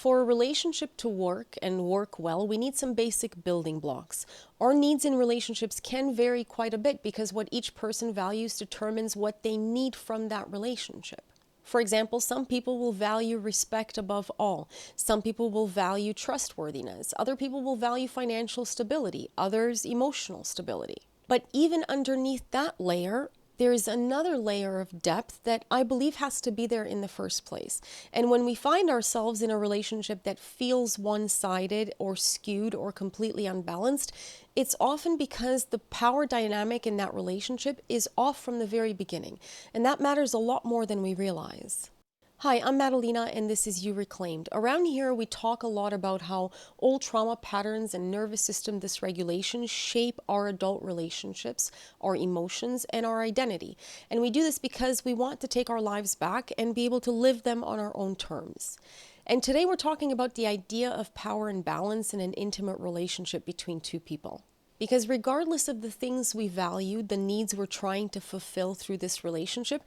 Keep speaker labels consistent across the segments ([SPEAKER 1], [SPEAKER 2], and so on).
[SPEAKER 1] For a relationship to work and work well, we need some basic building blocks. Our needs in relationships can vary quite a bit because what each person values determines what they need from that relationship. For example, some people will value respect above all. Some people will value trustworthiness. Other people will value financial stability. Others, emotional stability. But even underneath that layer, there is another layer of depth that I believe has to be there in the first place. And when we find ourselves in a relationship that feels one-sided or skewed or completely unbalanced, it's often because the power dynamic in that relationship is off from the very beginning. And that matters a lot more than we realize. Hi, I'm Madalena and this is You Reclaimed. Around here we talk a lot about how old trauma patterns and nervous system dysregulation shape our adult relationships, our emotions, and our identity. And we do this because we want to take our lives back and be able to live them on our own terms. And today we're talking about the idea of power and balance in an intimate relationship between two people. Because regardless of the things we value, the needs we're trying to fulfill through this relationship,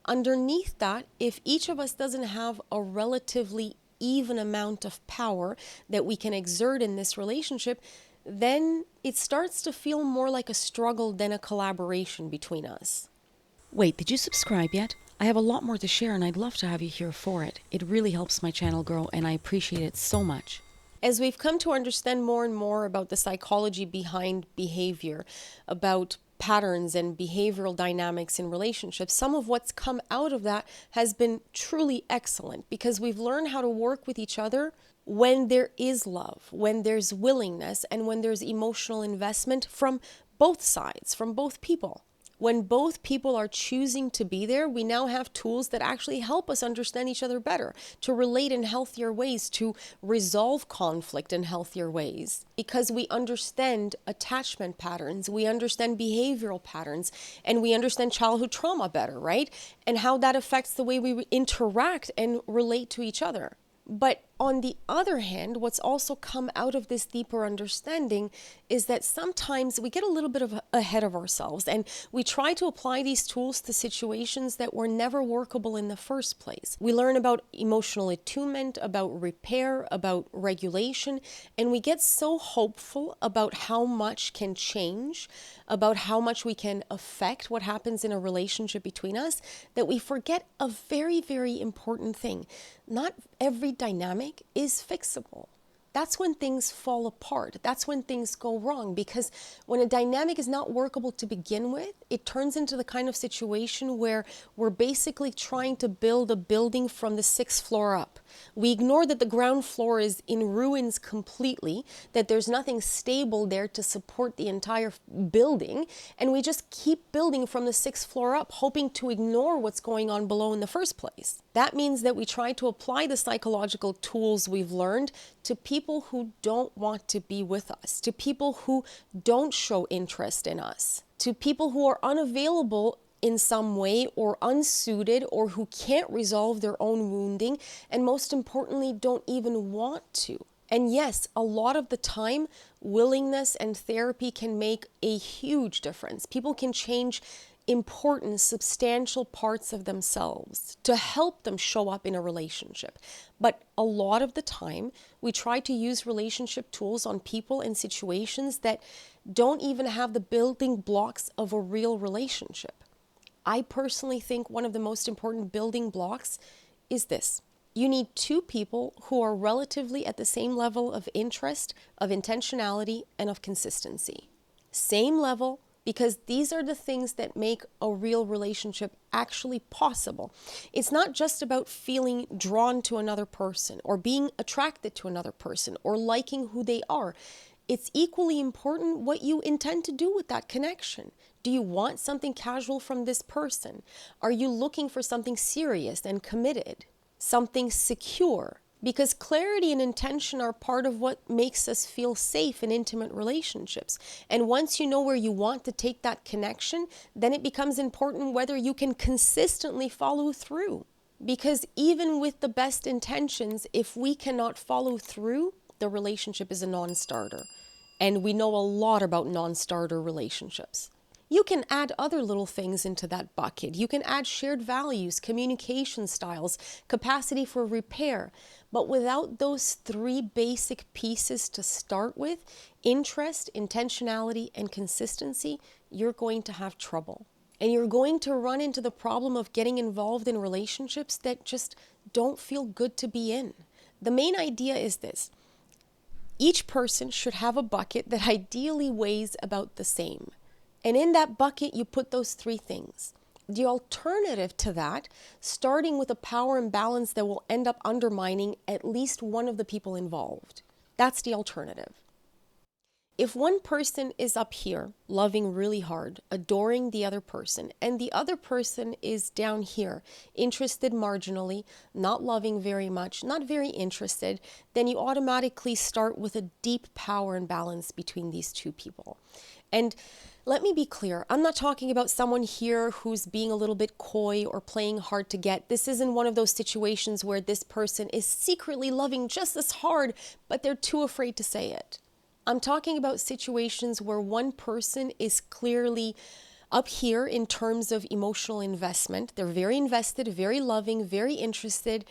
[SPEAKER 1] underneath that, if each of us doesn't have a relatively even amount of power that we can exert in this relationship, then it starts to feel more like a struggle than a collaboration between us.
[SPEAKER 2] Wait, did you subscribe yet? I have a lot more to share and I'd love to have you here for it. It really helps my channel grow and I appreciate it so much.
[SPEAKER 1] As we've come to understand more and more about the psychology behind behavior, about patterns and behavioral dynamics in relationships, some of what's come out of that has been truly excellent because we've learned how to work with each other when there is love, when there's willingness, and when there's emotional investment from both sides, from both people. When both people are choosing to be there, we now have tools that actually help us understand each other better, to relate in healthier ways, to resolve conflict in healthier ways. Because we understand attachment patterns, we understand behavioral patterns, and we understand childhood trauma better, right? And how that affects the way we interact and relate to each other. But on the other hand, what's also come out of this deeper understanding is that sometimes we get a little bit ahead of ourselves and we try to apply these tools to situations that were never workable in the first place. We learn about emotional attunement, about repair, about regulation, and we get so hopeful about how much can change, about how much we can affect what happens in a relationship between us, that we forget a very, very important thing. Not every dynamic is fixable. That's when things fall apart. That's when things go wrong, because when a dynamic is not workable to begin with, it turns into the kind of situation where we're basically trying to build a building from the 6th floor up. We ignore that the ground floor is in ruins completely, that there's nothing stable there to support the entire building, and we just keep building from the 6th floor up, hoping to ignore what's going on below in the first place. That means that we try to apply the psychological tools we've learned to people who don't want to be with us, to people who don't show interest in us, to people who are unavailable in some way or unsuited or who can't resolve their own wounding and most importantly don't even want to. And yes, a lot of the time, willingness and therapy can make a huge difference. People can change important, substantial parts of themselves to help them show up in a relationship. But a lot of the time, we try to use relationship tools on people and situations that don't even have the building blocks of a real relationship. I personally think one of the most important building blocks is this. You need two people who are relatively at the same level of interest, of intentionality, and of consistency. Same level, because these are the things that make a real relationship actually possible. It's not just about feeling drawn to another person or being attracted to another person or liking who they are. It's equally important what you intend to do with that connection. Do you want something casual from this person? Are you looking for something serious and committed? Something secure? Because clarity and intention are part of what makes us feel safe in intimate relationships. And once you know where you want to take that connection, then it becomes important whether you can consistently follow through. Because even with the best intentions, if we cannot follow through, the relationship is a non-starter. And we know a lot about non-starter relationships. You can add other little things into that bucket. You can add shared values, communication styles, capacity for repair. But without those three basic pieces to start with, interest, intentionality, and consistency, you're going to have trouble. And you're going to run into the problem of getting involved in relationships that just don't feel good to be in. The main idea is this: each person should have a bucket that ideally weighs about the same. And in that bucket, you put those three things. The alternative to that, starting with a power imbalance that will end up undermining at least one of the people involved. That's the alternative. If one person is up here loving really hard, adoring the other person, and the other person is down here, interested marginally, not loving very much, not very interested, then you automatically start with a deep power imbalance between these two people. And let me be clear, I'm not talking about someone here who's being a little bit coy or playing hard to get. This isn't one of those situations where this person is secretly loving just as hard, but they're too afraid to say it. I'm talking about situations where one person is clearly up here in terms of emotional investment. They're very invested, very loving, very interested,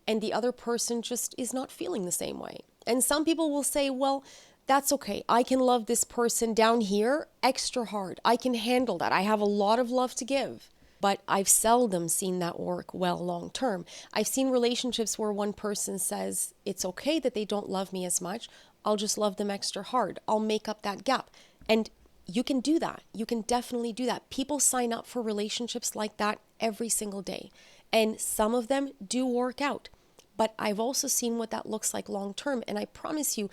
[SPEAKER 1] and the other person just is not feeling the same way. And some people will say, well, that's okay. I can love this person down here extra hard. I can handle that. I have a lot of love to give. But I've seldom seen that work well long term. I've seen relationships where one person says, it's okay that they don't love me as much. I'll just love them extra hard. I'll make up that gap. And you can do that. You can definitely do that. People sign up for relationships like that every single day. And some of them do work out. But I've also seen what that looks like long term. And I promise you,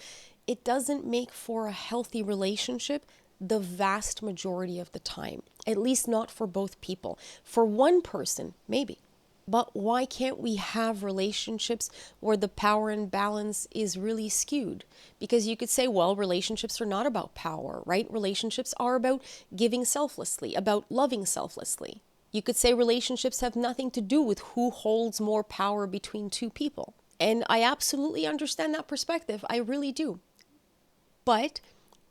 [SPEAKER 1] it doesn't make for a healthy relationship the vast majority of the time, at least not for both people. For one person, maybe. But why can't we have relationships where the power imbalance is really skewed? Because you could say, well, relationships are not about power, right? Relationships are about giving selflessly, about loving selflessly. You could say relationships have nothing to do with who holds more power between two people. And I absolutely understand that perspective. I really do. But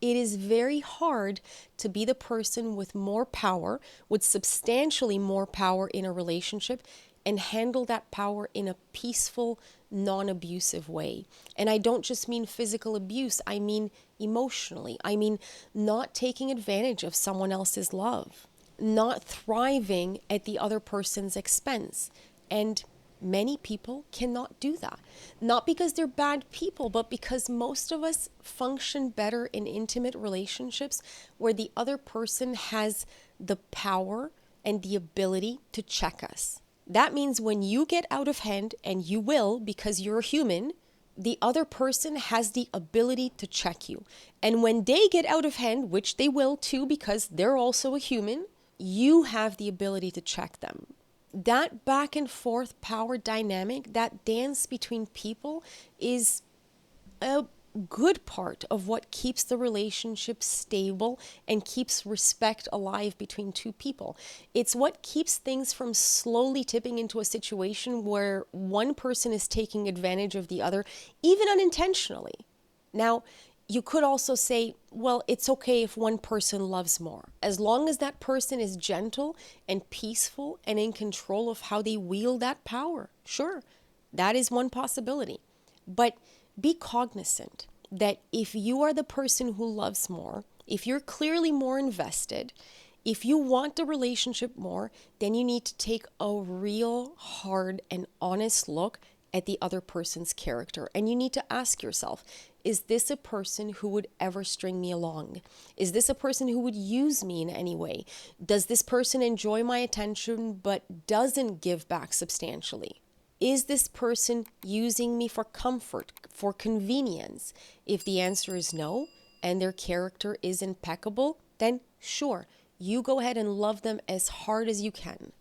[SPEAKER 1] it is very hard to be the person with more power, with substantially more power in a relationship, and handle that power in a peaceful, non-abusive way. And I don't just mean physical abuse, I mean emotionally. I mean not taking advantage of someone else's love, not thriving at the other person's expense. And many people cannot do that. Not because they're bad people, but because most of us function better in intimate relationships where the other person has the power and the ability to check us. That means when you get out of hand, and you will because you're a human, the other person has the ability to check you. And when they get out of hand, which they will too because they're also a human, you have the ability to check them. That back and forth power dynamic, that dance between people, is a good part of what keeps the relationship stable and keeps respect alive between two people. It's what keeps things from slowly tipping into a situation where one person is taking advantage of the other, even unintentionally. Now, you could also say, well, it's okay if one person loves more, as long as that person is gentle and peaceful and in control of how they wield that power. Sure, that is one possibility. But be cognizant that if you are the person who loves more, if you're clearly more invested, if you want the relationship more, then you need to take a real hard and honest look at the other person's character. And you need to ask yourself, is this a person who would ever string me along? Is this a person who would use me in any way? Does this person enjoy my attention but doesn't give back substantially? Is this person using me for comfort, for convenience? If the answer is no, and their character is impeccable, then sure, you go ahead and love them as hard as you can.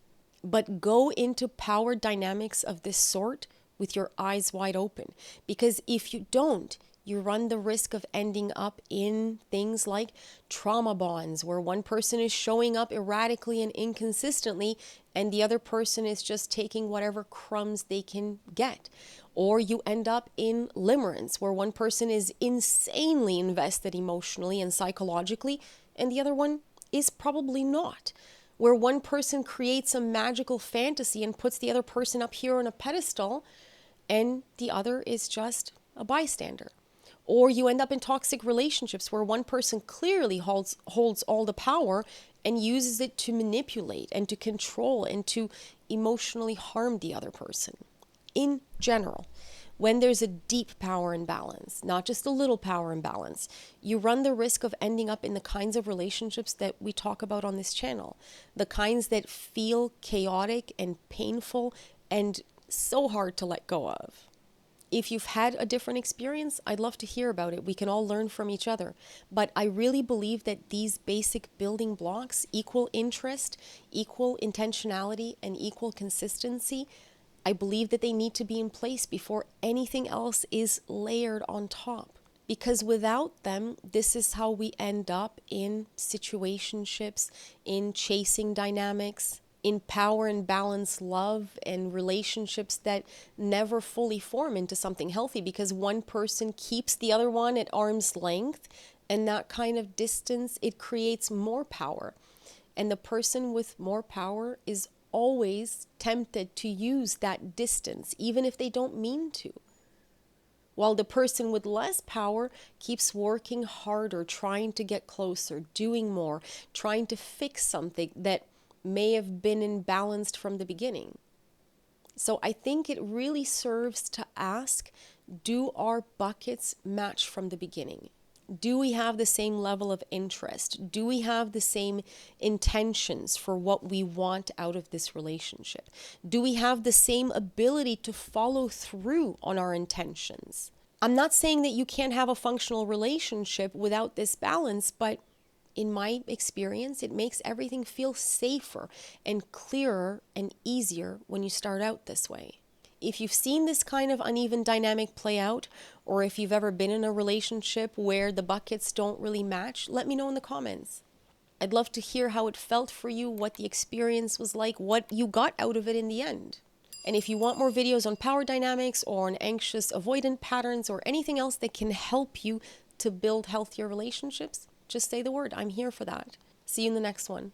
[SPEAKER 1] But go into power dynamics of this sort with your eyes wide open. Because if you don't, you run the risk of ending up in things like trauma bonds, where one person is showing up erratically and inconsistently, and the other person is just taking whatever crumbs they can get. Or you end up in limerence, where one person is insanely invested emotionally and psychologically, and the other one is probably not. Where one person creates a magical fantasy and puts the other person up here on a pedestal, and the other is just a bystander. Or you end up in toxic relationships where one person clearly holds all the power and uses it to manipulate and to control and to emotionally harm the other person. In general, when there's a deep power imbalance, not just a little power imbalance, you run the risk of ending up in the kinds of relationships that we talk about on this channel, the kinds that feel chaotic and painful and so hard to let go of. If you've had a different experience, I'd love to hear about it. We can all learn from each other. But I really believe that these basic building blocks, equal interest, equal intentionality, and equal consistency, I believe that they need to be in place before anything else is layered on top. Because without them, this is how we end up in situationships, in chasing dynamics, in power and balance love and relationships that never fully form into something healthy because one person keeps the other one at arm's length, and that kind of distance, it creates more power. And the person with more power is always tempted to use that distance, even if they don't mean to. While the person with less power keeps working harder, trying to get closer, doing more, trying to fix something that may have been imbalanced from the beginning. So I think it really serves to ask, do our buckets match from the beginning? Do we have the same level of interest? Do we have the same intentions for what we want out of this relationship? Do we have the same ability to follow through on our intentions? I'm not saying that you can't have a functional relationship without this balance, but in my experience, it makes everything feel safer and clearer and easier when you start out this way. If you've seen this kind of uneven dynamic play out, or if you've ever been in a relationship where the buckets don't really match, let me know in the comments. I'd love to hear how it felt for you, what the experience was like, what you got out of it in the end. And if you want more videos on power dynamics or on anxious avoidant patterns or anything else that can help you to build healthier relationships, just say the word. I'm here for that. See you in the next one.